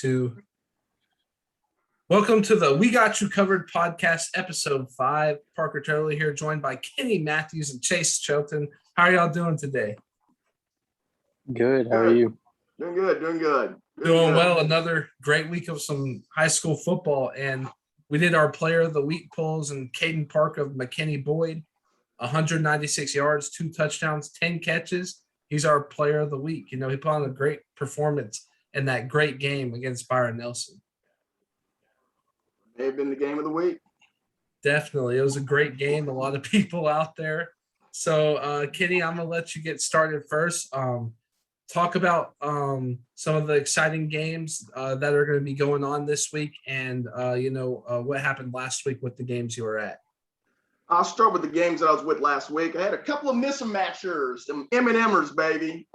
2. Welcome to the We Got You Covered podcast, episode 5. Parker Turley here, joined by Kenny Matthews and Chase Chilton. How are y'all doing today? Good. How are you? Doing good. Doing well. Another great week of some high school football, and we did our Player of the Week polls, and Caden Park of McKinney Boyd, 196 yards, 2 touchdowns, 10 catches. He's our Player of the Week. You know, he put on a great performance in that great game against Byron Nelson. May have been the game of the week. Definitely. It was a great game. A lot of people out there. So, Kenny, I'm going to let you get started first. Talk about some of the exciting games that are going to be going on this week and, what happened last week with the games you were at. I'll start with the games that I was with last week. I had a couple of mismatchers, some M&Mers, baby.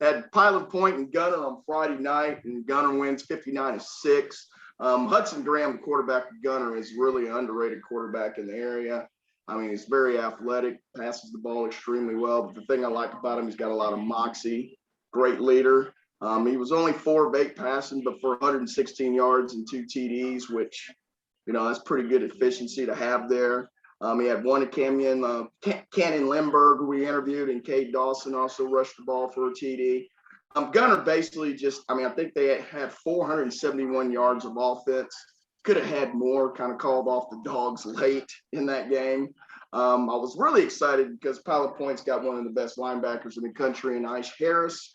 Had Pilot Point and Gunner on Friday night, and Gunner wins 59-6. Hudson Graham, the quarterback of Gunner, is really an underrated quarterback in the area. I mean, he's very athletic, passes the ball extremely well. But the thing I like about him, he's got a lot of moxie, great leader. He was only 4 of 8 passing, but for 116 yards and 2 TDs, which, that's pretty good efficiency to have there. He had one at Canyon Limberg, who we interviewed, and Cade Dawson also rushed the ball for a TD. Gunner basically I think they had 471 yards of offense. Could have had more, kind of called off the dogs late in that game. I was really excited because Pilot Point's got one of the best linebackers in the country in Ice Harris.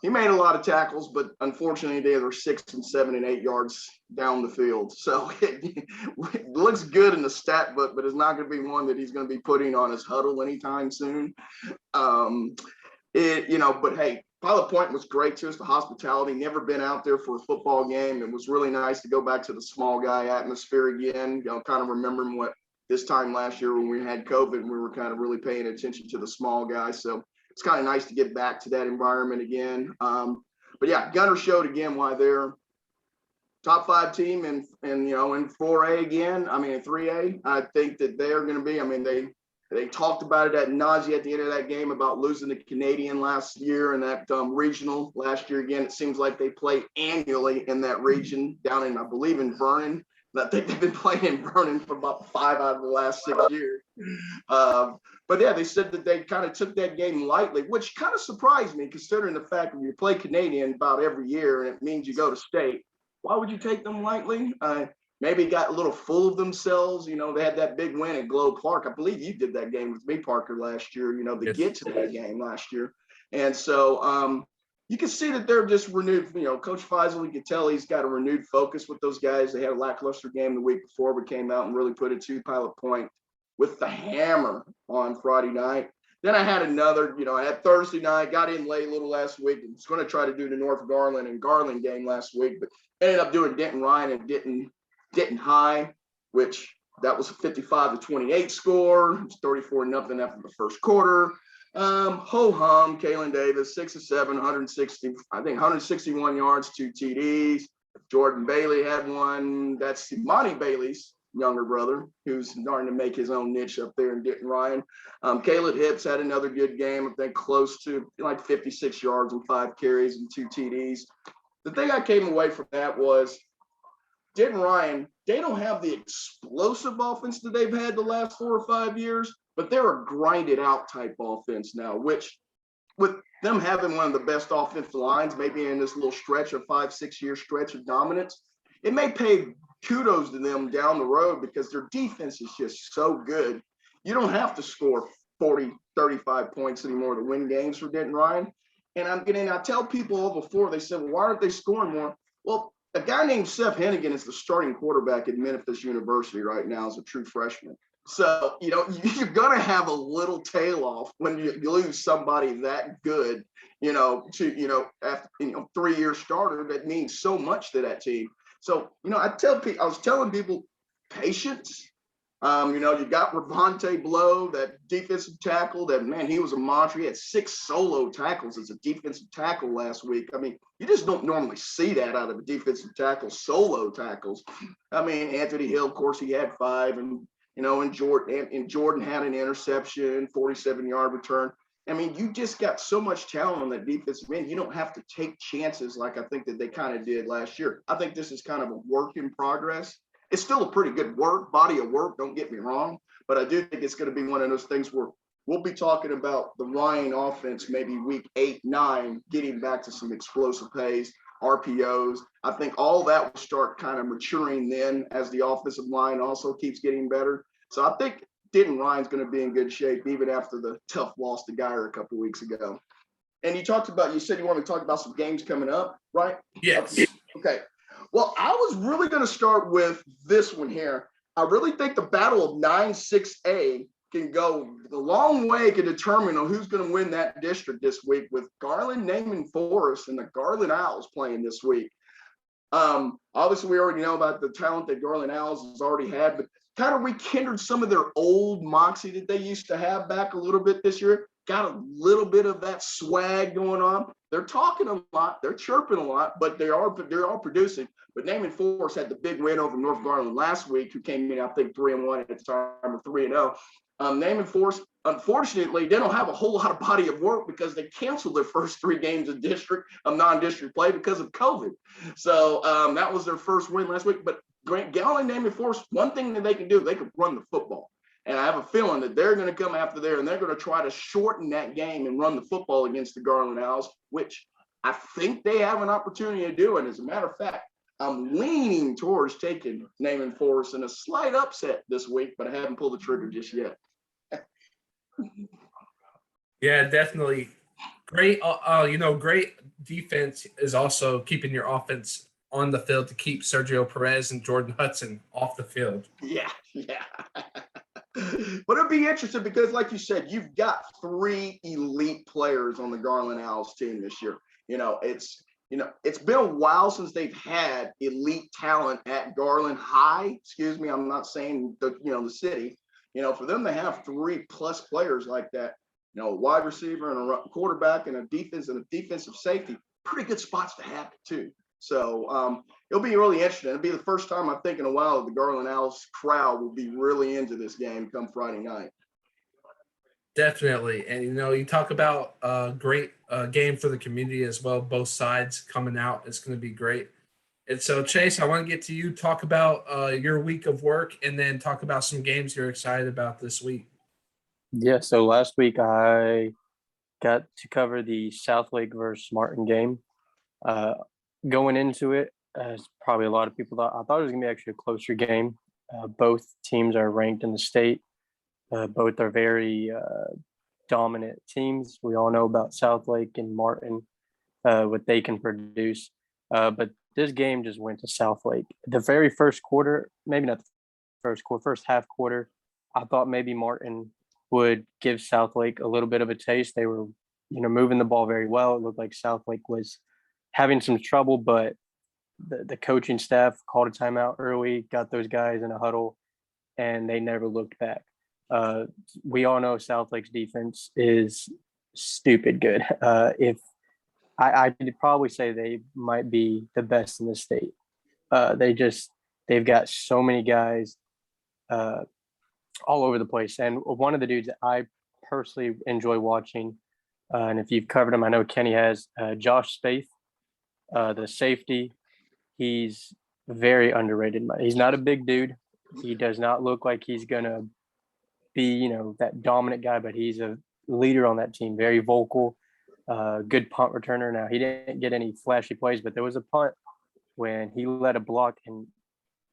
He made a lot of tackles, but unfortunately they were 6 and 7 and 8 yards down the field. So it looks good in the stat book, but it's not going to be one that he's going to be putting on his huddle anytime soon. But hey, Pilot Point was great to us, the hospitality. Never been out there for a football game. It was really nice to go back to the small guy atmosphere again, kind of remembering what this time last year when we had COVID and we were kind of really paying attention to the small guys. So it's kind of nice to get back to that environment again. But yeah, Gunner showed again why they're top 5 team in 4A again. I mean, in 3A. I think that they're going to be, they talked about it at nausea at the end of that game about losing the Canadian last year and that regional last year. Again, it seems like they play annually in that region down in, I believe, in Vernon. I think they've been playing in Vernon for about 5 out of the last 6 years. But yeah, they said that they kind of took that game lightly, which kind of surprised me considering the fact that you play Canadian about every year and it means you go to state. Why would you take them lightly? Maybe got a little full of themselves. They had that big win at Globe Park. I believe you did that game with me, Parker, last year, to get to that game last year. And so you can see that they're just renewed. Coach Faisal, you can tell he's got a renewed focus with those guys. They had a lackluster game the week before, but came out and really put it to Pilot Point with the hammer on Friday night. Then I had another, I had Thursday night, got in late a little last week. I was going to try to do the North Garland and Garland game last week, but ended up doing Denton Ryan and Denton High, which that was a 55-28 score. It was 34-0 after the first quarter. Ho-hum, Kalen Davis, 6 of 7, 161 yards, 2 TDs. Jordan Bailey had one. That's Monty Bailey's younger brother, who's starting to make his own niche up there in Denton Ryan. Caleb Hips had another good game, I think close to like 56 yards and 5 carries and 2 TDs. The thing I came away from that was Denton Ryan, they don't have the explosive offense that they've had the last 4 or 5 years, but they're a grinded out type offense now, which with them having one of the best offensive lines, maybe in this little stretch of 5-6 year stretch of dominance, it may pay kudos to them down the road because their defense is just so good. You don't have to score 40, 35 points anymore to win games for Denton Ryan. And I tell people all before, they said, well, why aren't they scoring more? Well, a guy named Seth Hennigan is the starting quarterback at Memphis University right now as a true freshman. So, you're going to have a little tail off when you lose somebody that good, after, 3-year starter that means so much to that team. So, I was telling people patience. You got Ravonte Blow, that defensive tackle that, man, he was a monster. He had 6 solo tackles as a defensive tackle last week. You just don't normally see that out of a defensive tackle, solo tackles. Anthony Hill, of course, he had 5, and Jordan had an interception, 47-yard return. I mean, you just got so much talent on that defensive end. You don't have to take chances like I think that they kind of did last year. I think this is kind of a work in progress. It's still a pretty good body of work, don't get me wrong, but I do think it's going to be one of those things where we'll be talking about the Ryan offense maybe week 8, 9, getting back to some explosive pace, RPOs. I think all that will start kind of maturing then as the offensive line also keeps getting better. So I think Denton Ryan's going to be in good shape even after the tough loss to Geyer a couple weeks ago. And you said you want to talk about some games coming up, right? Yes. Okay. Well, I was really going to start with this one here. I really think the battle of 9-6A can go a long way to determine who's going to win that district this week with Garland, Naaman Forest, and the Garland Owls playing this week. Obviously, we already know about the talent that Garland Owls has already had, but kind of rekindled some of their old moxie that they used to have back a little bit this year. Got a little bit of that swag going on. They're talking a lot, they're chirping a lot, but they're all producing. But Naaman Forest had the big win over North Garland last week, who came in, I think, 3-1 at the time, or 3-0. Naaman Forest, unfortunately, they don't have a whole lot of body of work because they canceled their first 3 games of non-district play because of COVID. So that was their first win last week. But Garland, Naaman Forest, one thing that they can do, they can run the football. And I have a feeling that they're going to come after there and they're going to try to shorten that game and run the football against the Garland Owls, which I think they have an opportunity to do. And as a matter of fact, I'm leaning towards taking Naaman Forest in a slight upset this week, but I haven't pulled the trigger just yet. Yeah, definitely. Great. Great defense is also keeping your offense on the field to keep Sergio Perez and Jordan Hudson off the field. Yeah. But it'll be interesting because, like you said, you've got 3 elite players on the Garland Owls team this year. It's been a while since they've had elite talent at Garland High. Excuse me, I'm not saying the city. For them to have 3+ players like that, a wide receiver and a quarterback and a defensive safety, pretty good spots to have it too. So it'll be really interesting. It'll be the first time I think in a while that the Garland Owls crowd will be really into this game come Friday night. Definitely. And, you talk about a great game for the community as well. Both sides coming out. It's going to be great. And so, Chase, I want to get to you, talk about your week of work, and then talk about some games you're excited about this week. Yeah, so last week I got to cover the Southlake versus Martin game. Going into it, as probably a lot of people thought, I thought it was going to be actually a closer game. Both teams are ranked in the state. Both are very dominant teams. We all know about Southlake and Martin, what they can produce. But this game just went to Southlake. The very first quarter, maybe not the first half quarter, I thought maybe Martin would give Southlake a little bit of a taste. They were, moving the ball very well. It looked like Southlake was having some trouble, but the coaching staff called a timeout early, got those guys in a huddle, and they never looked back. We all know Southlake's defense is stupid good. If I could probably say they might be the best in the state. They've got so many guys all over the place. And one of the dudes that I personally enjoy watching, and if you've covered him, I know Kenny has, Josh Spaeth, the safety. He's very underrated. He's not a big dude. He does not look like he's going to be, that dominant guy, but he's a leader on that team, very vocal, good punt returner. Now, he didn't get any flashy plays, but there was a punt when he led a block, and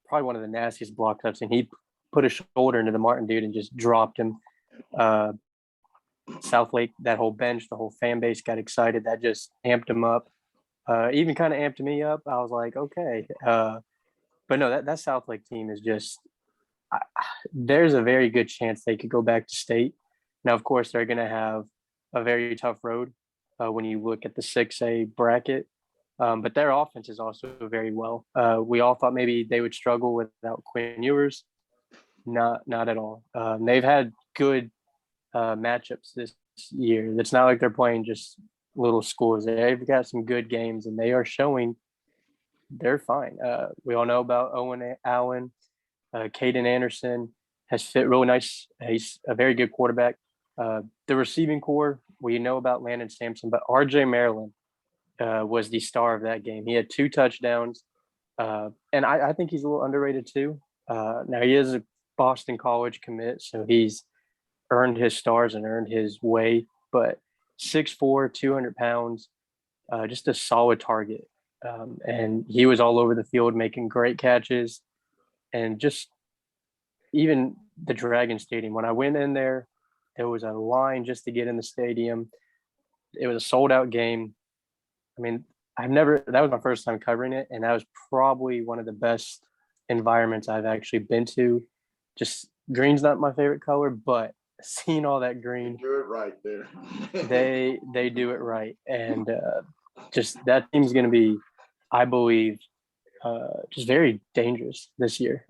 probably one of the nastiest blocks I've seen. He put a shoulder into the Martin dude and just dropped him. Southlake, that whole bench, the whole fan base got excited. That just amped him up. Even kind of amped me up. I was like, okay. But no, that Southlake team is just there's a very good chance they could go back to state. Now, of course, they're going to have a very tough road when you look at the 6A bracket. But their offense is also very well. We all thought maybe they would struggle without Quinn Ewers. Not at all. They've had good matchups this year. It's not like they're playing just little schools. They've got some good games, and they are showing they're fine. We all know about Owen Allen. Caden Anderson has fit really nice. He's a very good quarterback. The receiving core, we know about Landon Sampson, but R.J. Maryland was the star of that game. He had 2 touchdowns, and I think he's a little underrated too. Now he is a Boston College commit, so he's earned his stars and earned his way. But 6'4", 200 pounds, just a solid target. And he was all over the field making great catches. And just even the Dragon Stadium, when I went in there, there was a line just to get in the stadium. It was a sold out game. I mean, that was my first time covering it. And that was probably one of the best environments I've actually been to. Just green's not my favorite color, but seeing all that green, Do it right there. they do it right. And just that team's going to be, I believe, just very dangerous this year.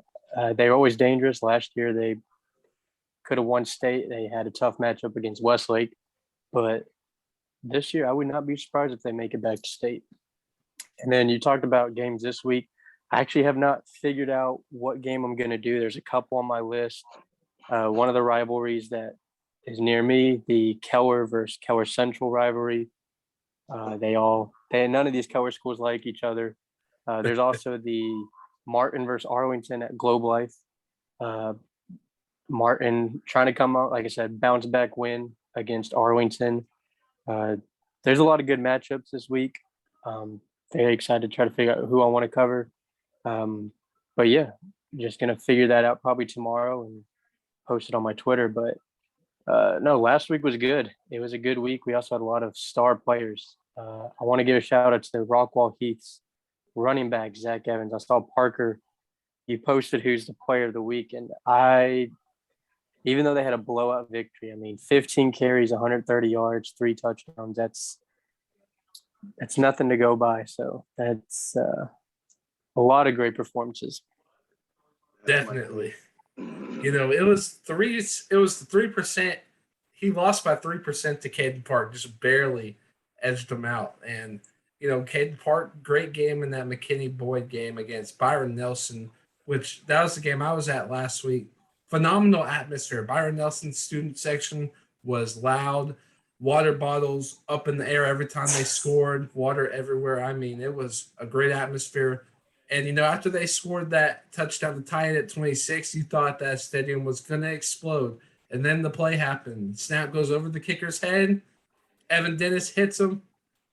They're always dangerous. Last year, they could have won state. They had a tough matchup against Westlake. But this year, I would not be surprised if they make it back to state. And then you talked about games this week. I actually have not figured out what game I'm going to do. There's a couple on my list. One of the rivalries that is near me, the Keller versus Keller Central rivalry. None of these Keller schools like each other. There's also the Martin versus Arlington at Globe Life. Martin trying to come out, like I said, bounce back win against Arlington. There's a lot of good matchups this week. Very excited to try to figure out who I want to cover. But yeah, just going to figure that out probably tomorrow and post it on my Twitter. But no, last week was good. It was a good week. We also had a lot of star players. I want to give a shout out to Rockwall Heath's running back, Zach Evans. I saw Parker, he posted who's the player of the week. And even though they had a blowout victory, I mean, 15 carries, 130 yards, 3 touchdowns, that's nothing to go by. So that's a lot of great performances. Definitely. It was the 3%. He lost by 3% to Caden Park, just barely edged him out. And, Caden Park, great game in that McKinney Boyd game against Byron Nelson, which that was the game I was at last week. Phenomenal atmosphere. Byron Nelson's student section was loud, water bottles up in the air every time they scored, water everywhere. I mean, it was a great atmosphere. And, after they scored that touchdown to tie it at 26, you thought that stadium was going to explode. And then the play happened. Snap goes over the kicker's head. Evan Dennis hits him,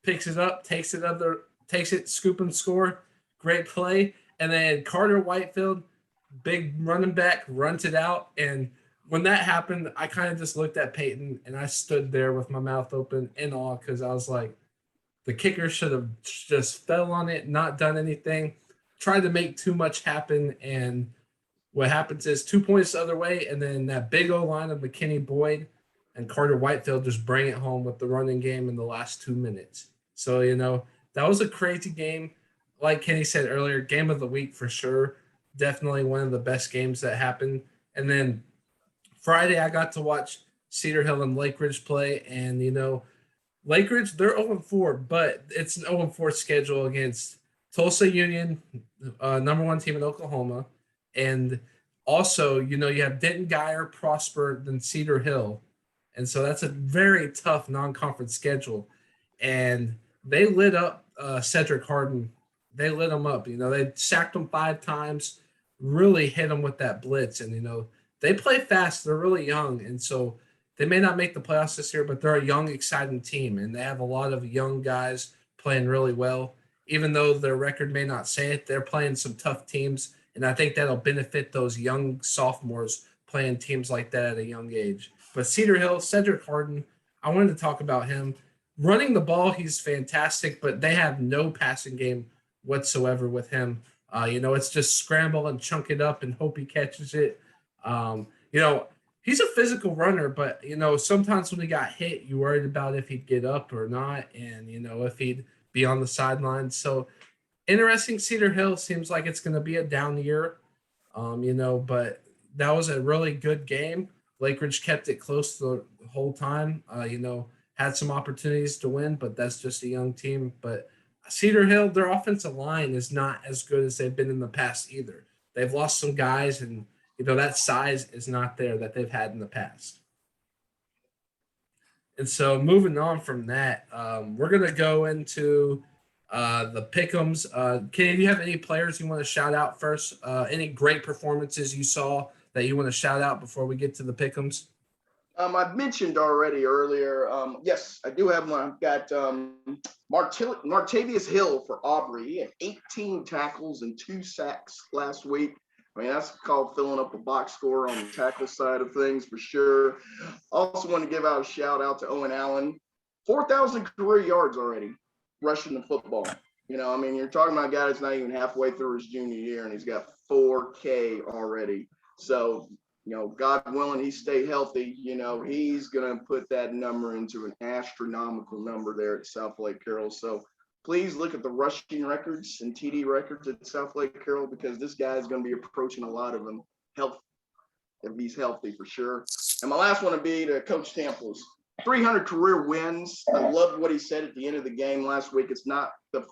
picks it up, takes it, scoop and score. Great play. And then Carter Whitefield, big running back, runs it out. And when that happened, I kind of just looked at Peyton and I stood there with my mouth open in awe because I was like, the kicker should have just fell on it, not done anything, tried to make too much happen. And what happens is 2 points the other way. And then that big O line of McKinney Boyd and Carter Whitefield just bring it home with the running game in the last 2 minutes. So, that was a crazy game. Like Kenny said earlier, game of the week for sure. Definitely one of the best games that happened. And then Friday, I got to watch Cedar Hill and Lake Ridge play. And, Lake Ridge, they're 0-4, but it's an 0-4 schedule against Tulsa Union, number 1 team in Oklahoma. And also, you have Denton Guyer, Prosper, then Cedar Hill. And so that's a very tough non-conference schedule. And they lit up Cedric Harden. They lit him up. They sacked him 5 times, really hit him with that blitz. And, they play fast. They're really young. And so they may not make the playoffs this year, but they're a young, exciting team. And they have a lot of young guys playing really well. Even though their record may not say it, they're playing some tough teams. And I think that'll benefit those young sophomores playing teams like that at a young age. But Cedar Hill, Cedric Harden, I wanted to talk about him. Running the ball, he's fantastic, but they have no passing game whatsoever with him. It's just scramble and chunk it up and hope he catches it. He's a physical runner, but, sometimes when he got hit, you worried about if he'd get up or not and, if he'd be on the sidelines. So interesting. Cedar Hill seems like it's going to be a down year, but that was a really good game. Lake Ridge kept it close the whole time, had some opportunities to win, but that's just a young team. But Cedar Hill, their offensive line is not as good as they've been in the past either. They've lost some guys and, that size is not there that they've had in the past. And so moving on from that, we're going to go into the pick'ems. Kenny, do you have any players you want to shout out first? Any great performances you saw that you want to shout out before we get to the pick'ems? I mentioned already earlier. Yes, I do have one. I've got Martavius Hill for Aubrey. He had 18 tackles and 2 sacks last week. I mean, that's called filling up a box score on the tackle side of things for sure. Also want to give out a shout out to Owen Allen. 4,000 career yards already rushing the football. You know, I mean, you're talking about a guy that's not even halfway through his junior year, and he's got 4K already. So, you know, God willing, he stay healthy. You know, he's going to put that number into an astronomical number there at South Lake Carroll. So please look at the rushing records and TD records at South Lake Carroll, because this guy is going to be approaching a lot of them health if he's healthy for sure. And my last one would be to Coach Tamples. 300 career wins. I loved what he said at the end of the game last week. It's not the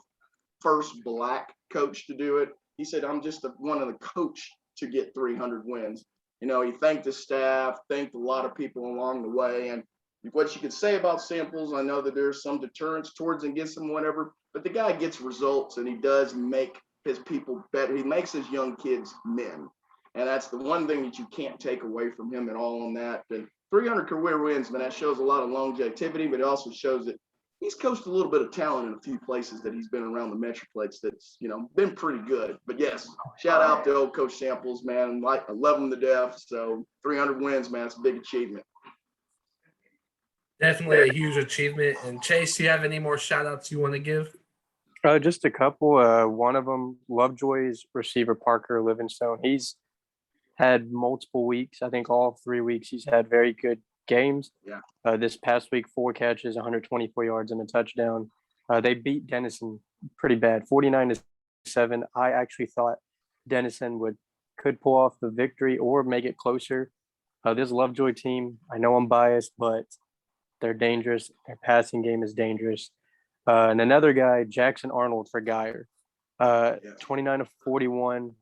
first black coach to do it. He said, I'm just one of the coach to get 300 wins. You know, he thanked the staff, thanked a lot of people along the way. And what you could say about Samples, I know that there's some deterrence towards and against him, whatever, but the guy gets results, and he does make his people better. He makes his young kids men. And that's the one thing that you can't take away from him at all on that. And 300 career wins, man, that shows a lot of longevity, but it also shows that he's coached a little bit of talent in a few places that he's been around the Metroplex that's, you know, been pretty good. But yes, shout out to old Coach Samples, man. I love him to death. So 300 wins, man, it's a big achievement. Definitely a huge achievement. And Chase, do you have any more shout outs you want to give? Just a couple. One of them, Lovejoy's receiver Parker Livingstone. He's had multiple weeks. I think all 3 weeks he's had very good games. Yeah. This past week, 4 catches, 124 yards, and a touchdown. They beat Denison pretty bad, 49-7. I actually thought Denison could pull off the victory or make it closer. This Lovejoy team, I know I'm biased, but they're dangerous. Their passing game is dangerous. And another guy, Jackson Arnold for Geyer, 29 of 41,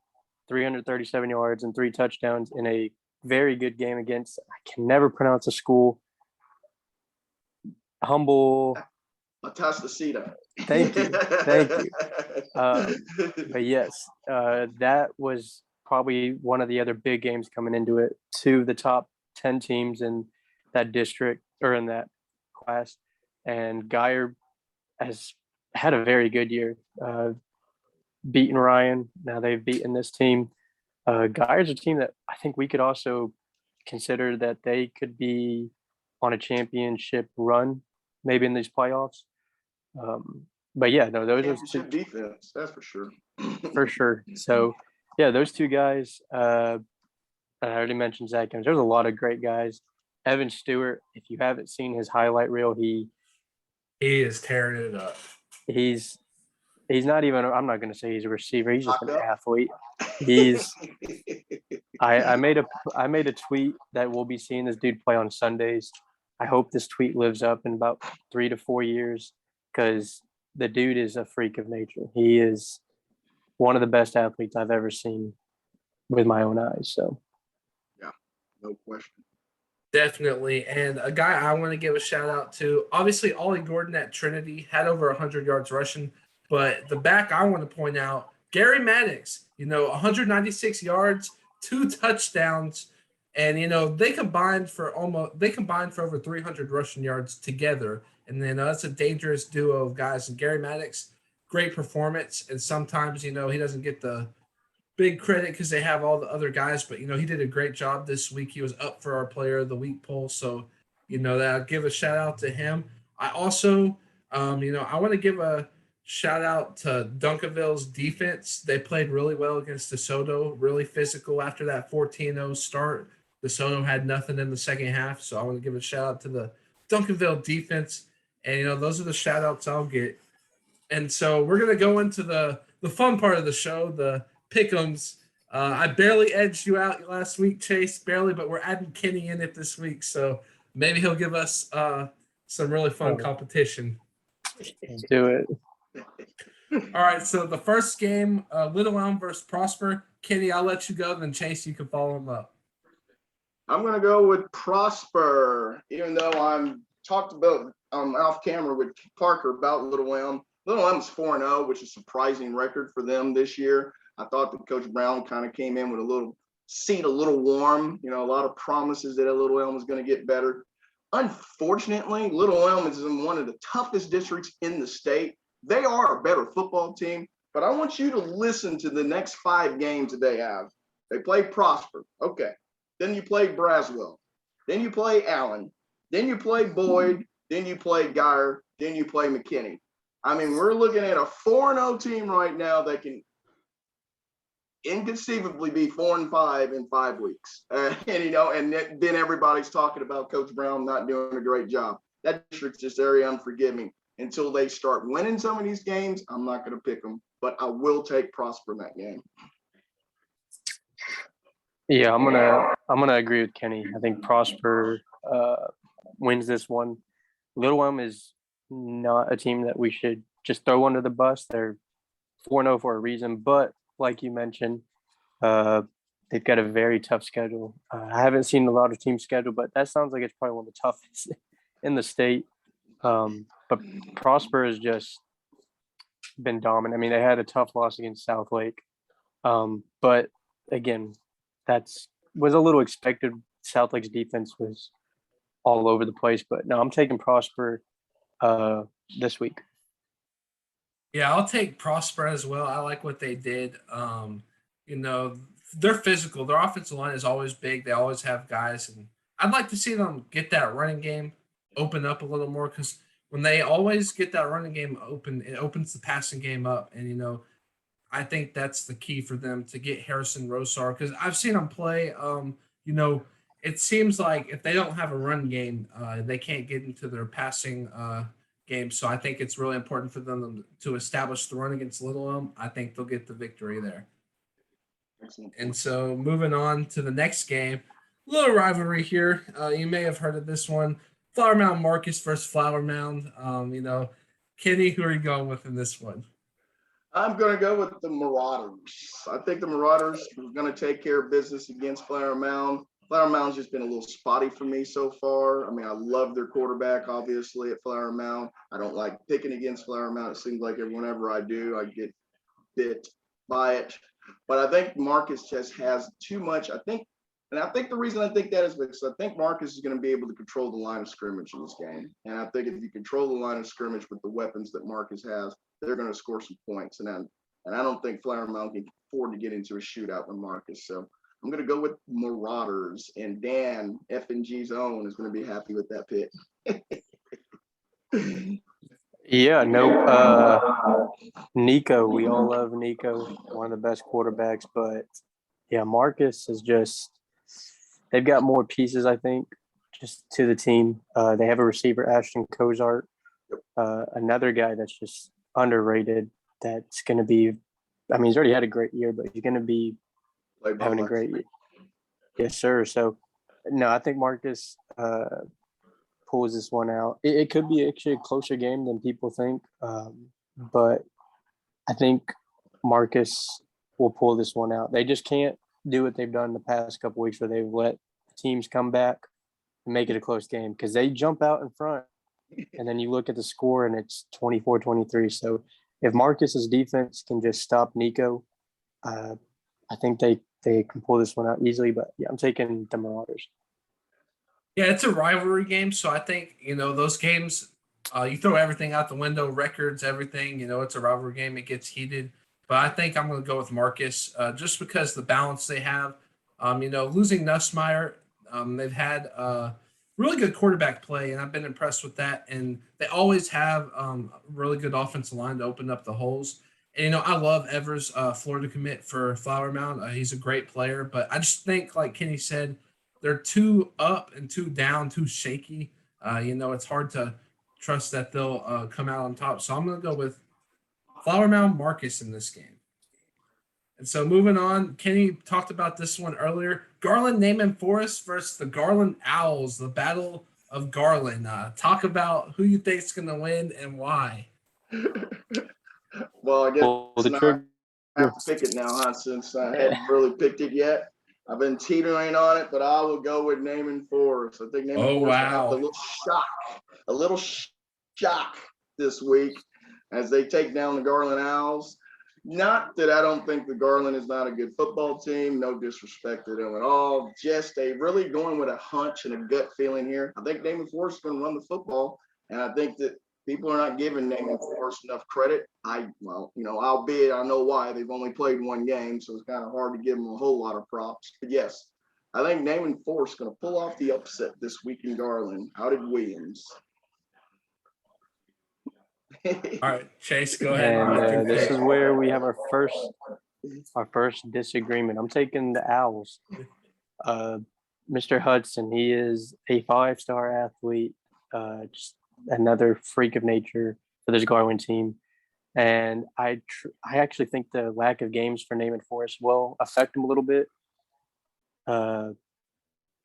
337 yards and 3 touchdowns in a very good game against, I can never pronounce a school. Humble. Atastasita. Thank you. Thank you. But yes, that was probably one of the other big games coming into it. 2 of the top 10 teams in that district or in that class. And Geyer has had a very good year. Beaten Ryan. Now they've beaten this team. Geyer's a team that I think we could also consider that they could be on a championship run, maybe in these playoffs. But yeah, no, those are 2 defense, that's for sure. For sure. So yeah, those 2 guys. I already mentioned Zach Jones. There's a lot of great guys. Evan Stewart, if you haven't seen his highlight reel, he is tearing it up. He's not even, I'm not going to say he's a receiver. He's just an athlete. He's, I made a tweet that we'll be seeing this dude play on Sundays. I hope this tweet lives up in about 3 to 4 years, because the dude is a freak of nature. He is one of the best athletes I've ever seen with my own eyes. So, yeah, no question. Definitely. And a guy I want to give a shout out to, obviously Ollie Gordon at Trinity had over 100 yards rushing, but the back I want to point out, Gary Maddox, 196 yards, 2 touchdowns, and they combined for over 300 rushing yards together. And then that's a dangerous duo of guys. And Gary Maddox, great performance. And sometimes, he doesn't get the big credit because they have all the other guys, but he did a great job this week. He was up for our Player of the Week poll, so that I'll give a shout out to him. I also, I want to give a shout out to Duncanville's defense. They played really well against DeSoto, really physical after that 14-0 start. DeSoto had nothing in the second half, so I want to give a shout out to the Duncanville defense. And those are the shout outs I'll get. And so we're gonna go into the fun part of the show, the Pick'ems. I barely edged you out last week, Chase, barely, but we're adding Kenny in it this week, so maybe he'll give us some really fun competition. Let's do it. All right, so the first game, Little Elm versus Prosper. Kenny, I'll let you go, then Chase, you can follow him up. I'm going to go with Prosper, even though I'm talked about off camera with Parker about Little Elm. Little Elm's 4-0, which is a surprising record for them this year. I thought that Coach Brown kind of came in with a little warm. A lot of promises that Little Elm was going to get better. Unfortunately, Little Elm is in one of the toughest districts in the state. They are a better football team, but I want you to listen to the next 5 games that they have. They play Prosper. Okay. Then you play Braswell. Then you play Allen. Then you play Boyd. Then you play Geyer. Then you play McKinney. I mean, we're looking at a 4-0 team right now that can inconceivably be 4-5 in 5 weeks. And then everybody's talking about Coach Brown not doing a great job. That district's just very unforgiving. Until they start winning some of these games, I'm not going to pick them, but I will take Prosper in that game. Yeah, I'm gonna agree with Kenny. I think Prosper wins this one. Little Elm is not a team that we should just throw under the bus. They're 4-0 for a reason, but like you mentioned, they've got a very tough schedule. I haven't seen a lot of teams schedule, but that sounds like it's probably one of the toughest in the state. But Prosper has just been dominant. I mean, they had a tough loss against Southlake, but again, was a little expected. Southlake's defense was all over the place, but no, I'm taking Prosper this week. Yeah, I'll take Prosper as well. I like what they did. They're physical. Their offensive line is always big. They always have guys, and I'd like to see them get that running game open up a little more, because when they always get that running game open, it opens the passing game up. And, I think that's the key for them to get Harrison Rosar, because I've seen them play. It seems like if they don't have a run game, they can't get into their passing game. So I think it's really important for them to establish the run against Little Elm. I think they'll get the victory there. Excellent. And so moving on to the next game, little rivalry here. You may have heard of this one. Flower Mound Marcus versus Flower Mound. Kenny, who are you going with in this one? I'm going to go with the Marauders. I think the Marauders are going to take care of business against Flower Mound. Flower Mound's just been a little spotty for me so far. I mean, I love their quarterback, obviously, at Flower Mound. I don't like picking against Flower Mound. It seems like whenever I do, I get bit by it. But I think Marcus just has too much. I think the reason I think that is because I think Marcus is going to be able to control the line of scrimmage in this game. And I think if you control the line of scrimmage with the weapons that Marcus has, they're going to score some points. And I don't think Flower Mound can afford to get into a shootout with Marcus. So I'm going to go with Marauders. And Dan, F&G's own, is going to be happy with that pick. Yeah, no. Nico, we all love Nico, one of the best quarterbacks. But, yeah, Marcus is just – they've got more pieces, I think, just to the team. They have a receiver, Ashton Cozart, another guy that's just underrated that's going to be – I mean, he's already had a great year, but he's going to be having a great year. Yes, sir. So, no, I think Marcus pulls this one out. It could be actually a closer game than people think, but I think Marcus will pull this one out. They just can't do what they've done the past couple weeks where they've let teams come back and make it a close game, because they jump out in front and then you look at the score and it's 24-23. So if Marcus's defense can just stop Nico, I think they can pull this one out easily. But, yeah, I'm taking the Marauders. Yeah, it's a rivalry game, so I think, those games, you throw everything out the window, records, everything, it's a rivalry game, it gets heated. But I think I'm going to go with Marcus just because the balance they have. Losing Nussmeier, they've had really good quarterback play, and I've been impressed with that. And they always have really good offensive line to open up the holes. And, I love Evers, Florida commit for Flower Mound. He's a great player. But I just think, like Kenny said, they're too up and too down, too shaky. It's hard to trust that they'll come out on top. So I'm going to go with Flower Mound Marcus in this game. And so moving on, Kenny talked about this one earlier. Garland Naaman Forest versus the Garland Owls, the Battle of Garland. Talk about who you think is going to win and why. Well, I guess I have to pick it now, since I hadn't really picked it yet. I've been teetering on it, but I will go with Naaman Forest. I think Naaman Forest will have a little shock this week as they take down the Garland Owls. Not that I don't think the Garland is not a good football team. No disrespect to them at all. Just they really going with a hunch and a gut feeling here. I think Naaman Forest is going to run the football, and I think that people are not giving Naaman Forest enough credit. Albeit I know why. They've only played one game, so it's kind of hard to give them a whole lot of props. But yes, I think Naaman Forest is going to pull off the upset this week in Garland. How did Williams? All right, Chase, go ahead. And this is where we have our first disagreement. I'm taking the Owls. Mr. Hudson, he is a 5-star athlete, just another freak of nature for this Garland team. And I actually think the lack of games for Naaman Forest will affect him a little bit.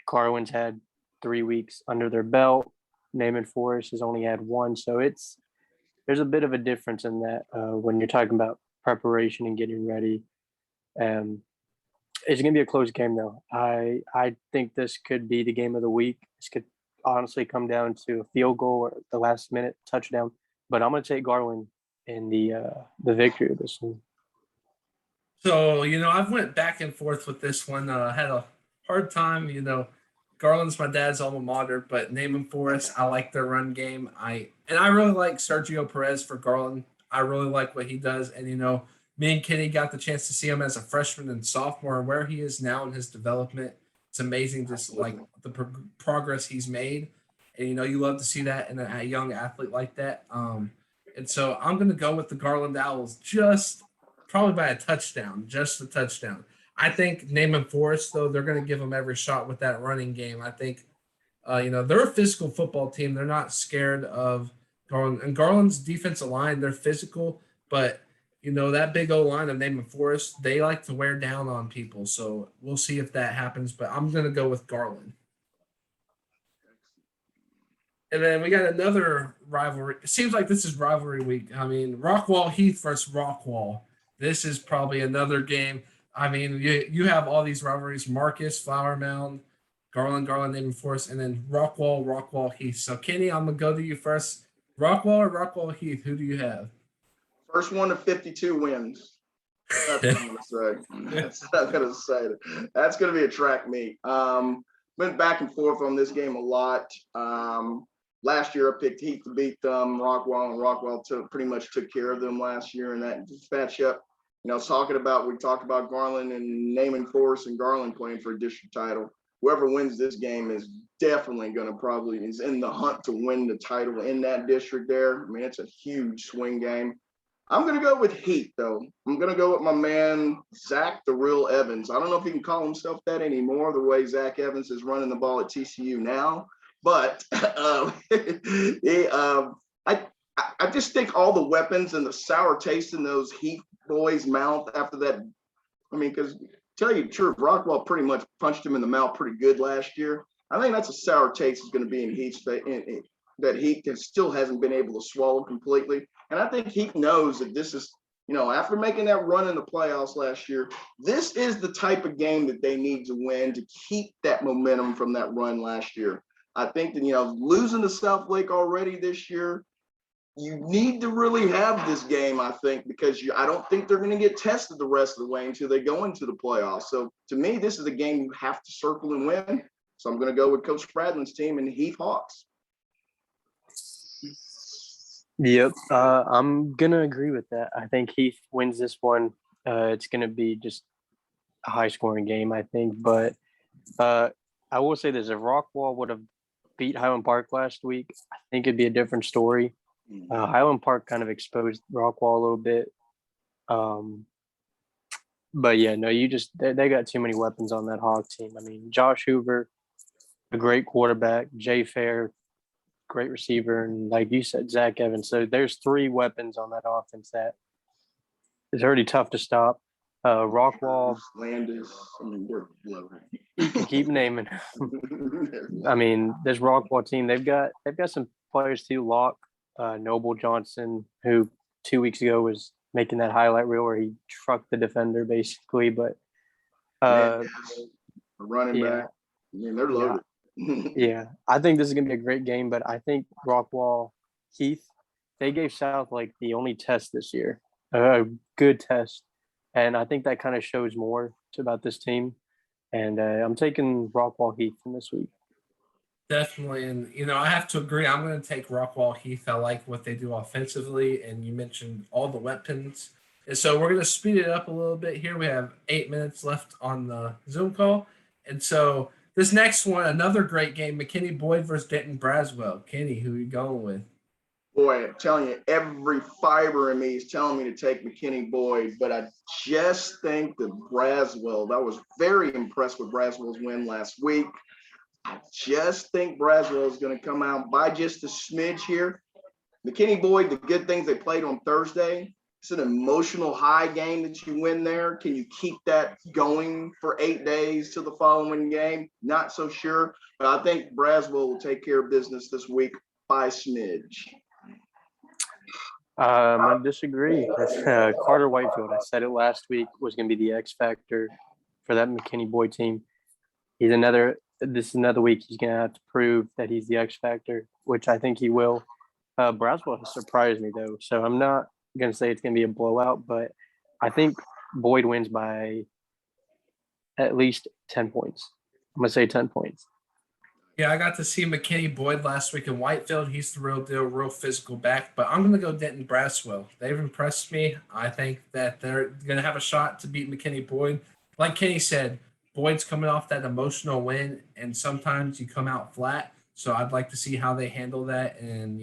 Garland's had 3 weeks under their belt. Naaman Forest has only had 1, so there's a bit of a difference in that when you're talking about preparation and getting ready. It's going to be a close game, though. I think this could be the game of the week. This could honestly come down to a field goal or the last-minute touchdown. But I'm going to take Garland in the victory of this one. So, I've went back and forth with this one. Had a hard time, Garland's my dad's alma mater, but Naaman Forest, I like their run game. I really like Sergio Perez for Garland. I really like what he does. And, me and Kenny got the chance to see him as a freshman and sophomore, and where he is now in his development. It's amazing just like the progress he's made. And, you love to see that in a young athlete like that. And so I'm going to go with the Garland Owls just probably by a touchdown, just a touchdown. I think Naaman Forest, though, they're going to give them every shot with that running game. I think, they're a physical football team. They're not scared of Garland. And Garland's defensive line, they're physical, but, that big O-line of Naaman Forest, they like to wear down on people. So we'll see if that happens, but I'm going to go with Garland. And then we got another rivalry. It seems like this is rivalry week. I mean, Rockwall Heath versus Rockwall. This is probably another game. I mean, you have all these rivalries: Marcus, Flower Mound, Garland, Naaman Forest, and then Rockwall, Heath. So, Kenny, I'm going to go to you first. Rockwall or Rockwall Heath? Who do you have? First one to 52 wins. That's what I'm going to say. That's what I'm going to say. That's going to be a track meet. Went back and forth on this game a lot. Last year, I picked Heath to beat them, Rockwall, and Rockwall pretty much took care of them last year in that matchup. We talked about Garland and Naaman Forest and Garland playing for a district title. Whoever wins this game is definitely going to is in the hunt to win the title in that district there. I mean, it's a huge swing game. I'm going to go with Heath, though. I'm going to go with my man, Zach the Real Evans. I don't know if he can call himself that anymore, the way Zach Evans is running the ball at TCU now. But I just think all the weapons and the sour taste in those Heath boys' mouth after that. I mean, because tell you the truth, Rockwall pretty much punched him in the mouth pretty good last year. I think that's a sour taste is going to be in Heath's that Heath still hasn't been able to swallow completely. And I think Heath knows that this is, after making that run in the playoffs last year, this is the type of game that they need to win to keep that momentum from that run last year. I think that, losing to South Lake already this year, you need to really have this game, I think, because I don't think they're going to get tested the rest of the way until they go into the playoffs. So to me, this is a game you have to circle and win. So I'm going to go with Coach Spradlin's team and Heath Hawks. Yep, I'm going to agree with that. I think Heath wins this one. It's going to be just a high-scoring game, I think. But I will say this. If Rockwall would have beat Highland Park last week, I think it'd be a different story. Highland Park kind of exposed Rockwall a little bit. But, yeah, no, they got too many weapons on that Hawk team. I mean, Josh Hoover, a great quarterback. Jay Fair, great receiver. And like you said, Zach Evans. So there's 3 weapons on that offense that is already tough to stop. Rockwall. Landis. I mean, we're loaded. You can keep naming. I mean, this Rockwall team, they've got some players too. Locke, Noble Johnson, who 2 weeks ago was making that highlight reel where he trucked the defender basically. But a running Yeah. back. I mean, they're Yeah. loaded. Yeah, I think this is gonna be a great game, but I think Rockwall, Heath, they gave South like the only test this year, a good test, and I think that kind of shows more about this team. And I'm taking Rockwall Heath from this week. Definitely. And, I have to agree. I'm going to take Rockwall Heath. I like what they do offensively. And you mentioned all the weapons. And so we're going to speed it up a little bit here. We have 8 minutes left on the Zoom call. And so this next one, another great game, McKinney Boyd versus Denton Braswell. Kenny, who are you going with? Boy, I'm telling you, every fiber in me is telling me to take McKinney Boyd, but I just think that Braswell, I was very impressed with Braswell's win last week. I just think Braswell is going to come out by just a smidge here. McKinney Boyd, the good things they played on Thursday, it's an emotional high game that you win there. Can you keep that going for 8 days to the following game? Not so sure, but I think Braswell will take care of business this week by smidge. I disagree. Carter Whitefield, I said it last week, was going to be the X factor for that McKinney Boyd team. This is another week he's going to have to prove that he's the X factor, which I think he will. Braswell has surprised me, though, so I'm not going to say it's going to be a blowout, but I think Boyd wins by at least 10 points. I'm going to say 10 points. Yeah, I got to see McKinney Boyd last week in Whitefield. He's the real deal, real physical back. But I'm going to go Denton Braswell. They've impressed me. I think that they're going to have a shot to beat McKinney Boyd. Like Kenny said, Boyd's coming off that emotional win, and sometimes you come out flat. So I'd like to see how they handle that. And,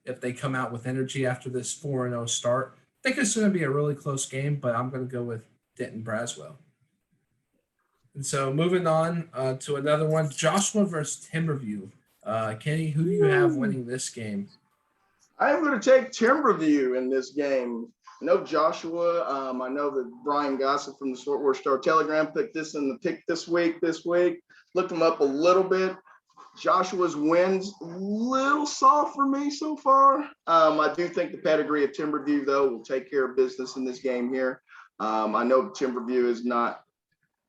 if they come out with energy after this 4-0 start, I think it's going to be a really close game, but I'm going to go with Denton Braswell. And so moving on to another one, Joshua versus Timberview. Kenny, who do you have winning this game? I'm going to take Timberview in this game. No Joshua. I know that Brian Gossett from the Fort Worth Star Telegram picked this in the pick this week. Looked him up a little bit. Joshua's wins a little soft for me so far. I do think the pedigree of Timberview, though, will take care of business in this game here. I know Timberview is not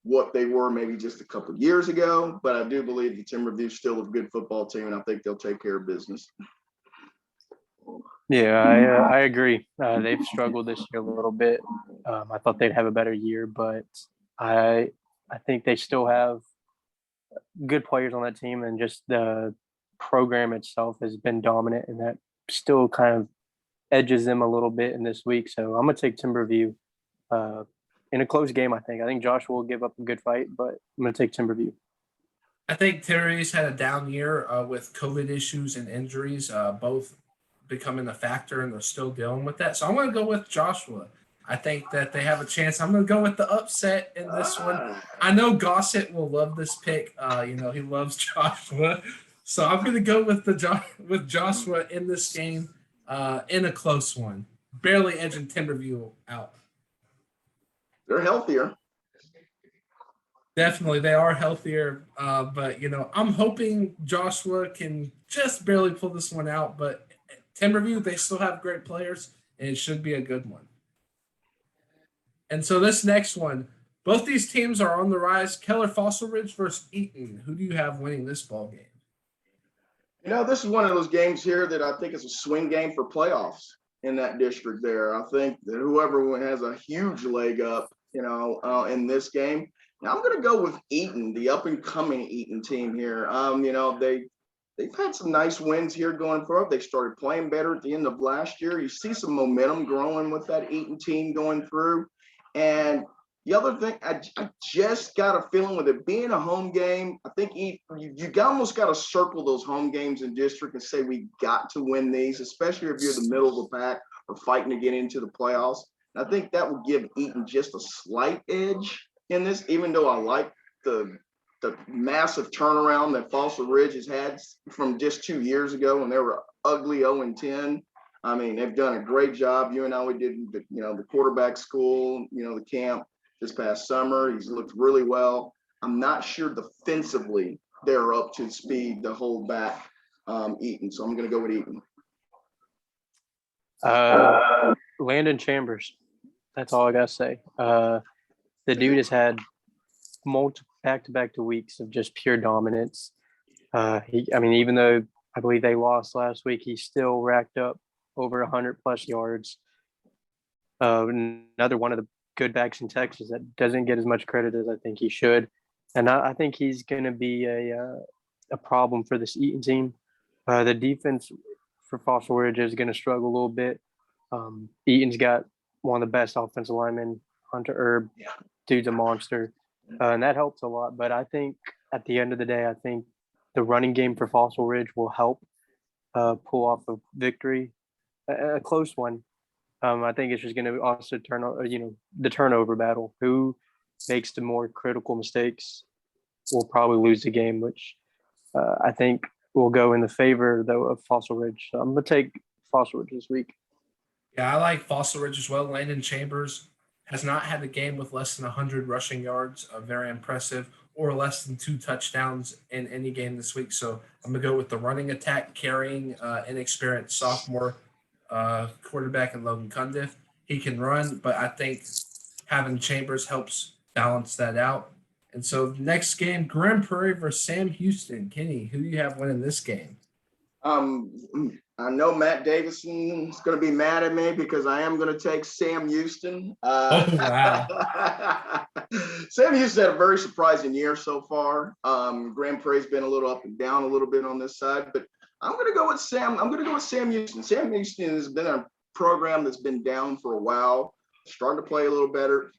what they were maybe just a couple of years ago, but I do believe the Timberview is still a good football team, and I think they'll take care of business. Yeah, I agree. They've struggled this year a little bit. I thought they'd have a better year, but I think they still have good players on that team, and just the program itself has been dominant, and that still kind of edges them a little bit in this week. So I'm gonna take Timberview in a close game. I think Joshua will give up a good fight, but I'm gonna take Timberview. I think Terry's had a down year with COVID issues and injuries, both becoming a factor, and they're still dealing with that. So I'm going to go with Joshua. I think that they have a chance. I'm going to go with the upset in this one. I know Gossett will love this pick. He loves Joshua. So I'm going to go with Joshua in this game in a close one. Barely edging Timberview out. They're healthier. Definitely, they are healthier. But, I'm hoping Joshua can just barely pull this one out. But Timberview, they still have great players, and it should be a good one. And so this next one, both these teams are on the rise. Keller Fossil Ridge versus Eaton. Who do you have winning this ball game? This is one of those games here that I think is a swing game for playoffs in that district there. I think that whoever has a huge leg up, in this game. Now I'm going to go with Eaton, the up-and-coming Eaton team here. They've had some nice wins here going forward. They started playing better at the end of last year. You see some momentum growing with that Eaton team going through. And the other thing, I just got a feeling with it being a home game, I think you almost got to circle those home games in district and say we got to win these, especially if you're the middle of the pack or fighting to get into the playoffs. And I think that would give Eaton just a slight edge in this, even though I like the massive turnaround that Fossil Ridge has had from just 2 years ago when they were ugly 0-10. I mean, they've done a great job. You and I, we did the quarterback school, the camp this past summer. He's looked really well. I'm not sure defensively they're up to speed to hold back Eaton, so I'm going to go with Eaton. Landon Chambers. That's all I got to say. The dude has had back-to-back weeks of just pure dominance. Even though I believe they lost last week, he still racked up over 100+ yards. Another one of the good backs in Texas that doesn't get as much credit as I think he should. And I think he's going to be a problem for this Eaton team. The defense for Fossil Ridge is going to struggle a little bit. Eaton's got one of the best offensive linemen, Hunter Erb. Dude's a monster. And that helps a lot. But I think at the end of the day, I think the running game for Fossil Ridge will help pull off a victory, a close one. I think it's just going to also the turnover battle. Who makes the more critical mistakes will probably lose the game, which I think will go in the favor, though, of Fossil Ridge. So I'm going to take Fossil Ridge this week. Yeah, I like Fossil Ridge as well. Landon Chambers has not had a game with less than 100 rushing yards, very impressive, or less than 2 touchdowns in any game this week. So I'm going to go with the running attack, carrying inexperienced sophomore quarterback in Logan Cundiff. He can run, but I think having Chambers helps balance that out. And so next game, Grand Prairie versus Sam Houston. Kenny, who do you have winning this game? I know Matt Davison is going to be mad at me because I am going to take Sam Houston. Wow. Sam Houston had a very surprising year so far. Grand Prairie's been a little up and down a little bit on this side, but I'm going to go with Sam. I'm going to go with Sam Houston. Sam Houston has been a program that's been down for a while, starting to play a little better.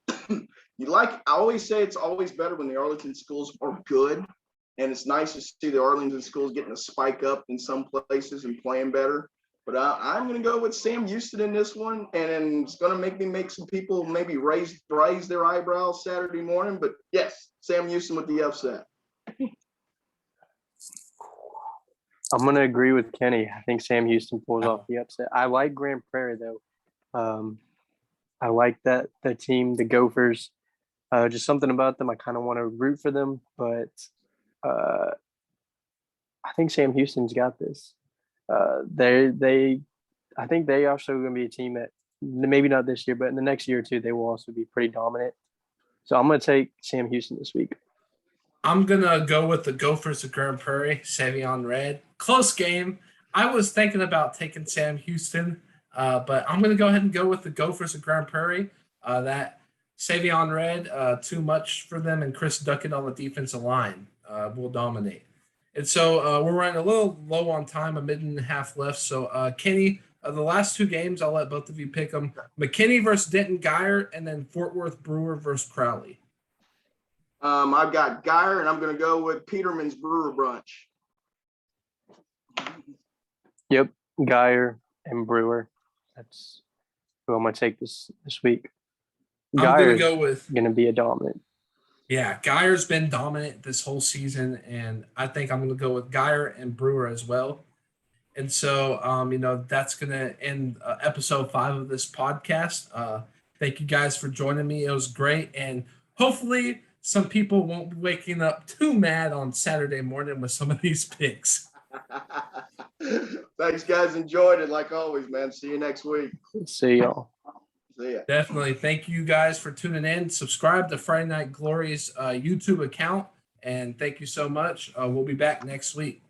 I always say it's always better when the Arlington schools are good. And it's nice to see the Arlington schools getting a spike up in some places and playing better. But I'm going to go with Sam Houston in this one. And it's going to make some people maybe raise their eyebrows Saturday morning. But yes, Sam Houston with the upset. I'm going to agree with Kenny. I think Sam Houston pulls off the upset. I like Grand Prairie, though. I like that the team, the Gophers, just something about them. I kind of want to root for them, but I think Sam Houston's got this. I think they also going to be a team that maybe not this year, but in the next year or two, they will also be pretty dominant. So I'm going to take Sam Houston this week. I'm going to go with the Gophers of Grand Prairie, Savion Red. Close game. I was thinking about taking Sam Houston, but I'm going to go ahead and go with the Gophers of Grand Prairie. That Savion Red, too much for them, and Chris Duckett on the defensive line will dominate. And so we're running a little low on time, a minute and a half left. So Kenny, the last 2 games, I'll let both of you pick them. McKinney versus Denton Geyer, and then Fort Worth Brewer versus Crowley. I've got Geyer, and I'm going to go with Peterman's Brewer Brunch. Yep, Geyer and Brewer. That's who I'm going to take this week. I'm going to go with going to be a dominant. Yeah, Geyer's been dominant this whole season, and I think I'm going to go with Geyer and Brewer as well. And so, that's going to end episode 5 of this podcast. Thank you guys for joining me. It was great, and hopefully some people won't be waking up too mad on Saturday morning with some of these picks. Thanks, guys. Enjoyed it like always, man. See you next week. See y'all. See ya. Definitely. Thank you guys for tuning in. Subscribe to Friday Night Glory's YouTube account, and thank you so much. We'll be back next week.